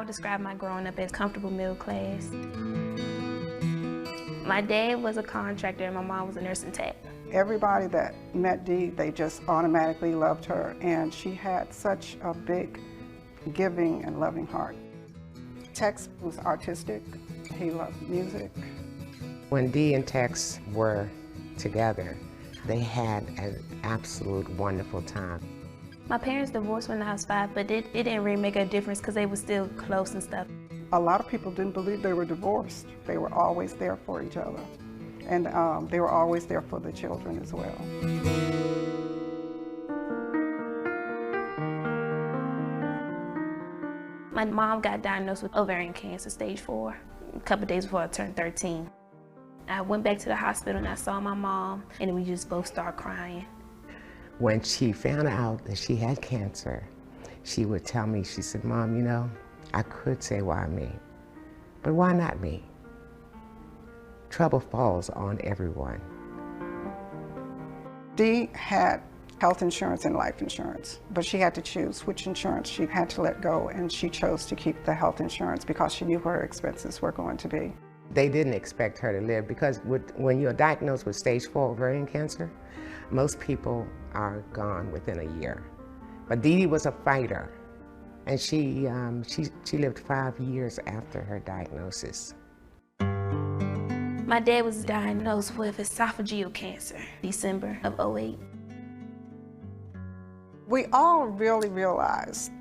would describe my growing up as comfortable middle class. My dad was a contractor and my mom was a nursing tech. Everybody that met Dee, they just automatically loved her, and she had such a big, giving and loving heart. Tex was artistic. He loved music. When Dee and Tex were together, they had an absolute wonderful time. My parents divorced when I was 5, but it didn't really make a difference because they were still close and stuff. A lot of people didn't believe they were divorced. They were always there for each other. And they were always there for the children as well. My mom got diagnosed with ovarian cancer, stage 4, a couple of days before I turned 13. I went back to the hospital and I saw my mom, and we just both started crying. When she found out that she had cancer, she would tell me, she said, "Mom, you know, I could say why me, but why not me? Trouble falls on everyone." Dee had health insurance and life insurance, but she had to choose which insurance she had to let go, and she chose to keep the health insurance because she knew where her expenses were going to be. They didn't expect her to live because when you're diagnosed with stage 4 ovarian cancer, most people are gone within a year. But Dee was a fighter, and she lived 5 years after her diagnosis. My dad was diagnosed with esophageal cancer, December of '08. We all really realized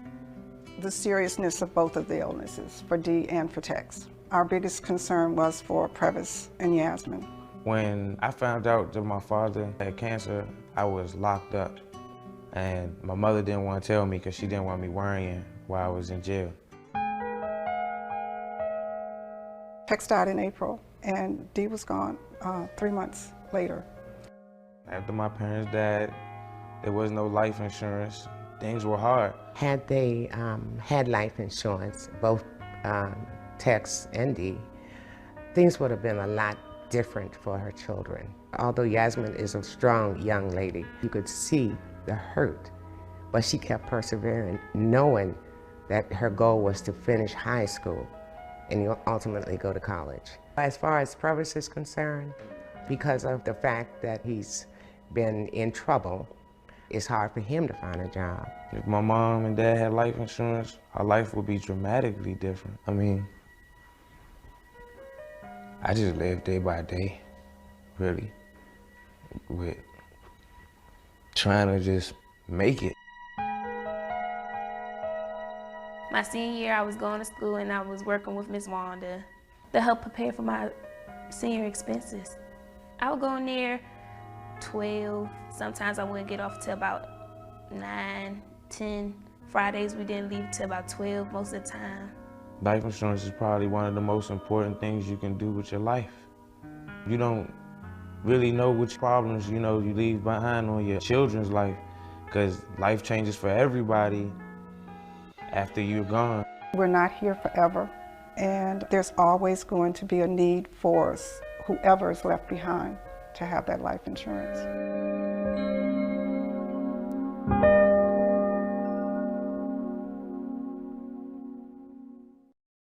the seriousness of both of the illnesses, for Dee and for Tex. Our biggest concern was for Prevace and Yasmine. When I found out that my father had cancer, I was locked up. And my mother didn't want to tell me because she didn't want me worrying while I was in jail. Tex died in April, and Dee was gone 3 months later. After my parents died, there was no life insurance. Things were hard. Had they had life insurance, both Tex and Dee, things would have been a lot different for her children. Although Yasmine is a strong young lady, you could see the hurt, but she kept persevering, knowing that her goal was to finish high school and ultimately go to college. As far as Prevace is concerned, because of the fact that he's been in trouble, it's hard for him to find a job. If my mom and dad had life insurance, our life would be dramatically different. I mean, I just live day by day, really, with trying to just make it. My senior year, I was going to school and I was working with Miss Wanda to help prepare for my senior expenses. I would go in there 12. Sometimes I wouldn't get off till about 9, 10. Fridays we didn't leave till about 12 most of the time. Life insurance is probably one of the most important things you can do with your life. You don't really know which problems, you leave behind on your children's life, because life changes for everybody after you're gone. We're not here forever, and there's always going to be a need for us, whoever is left behind, to have that life insurance.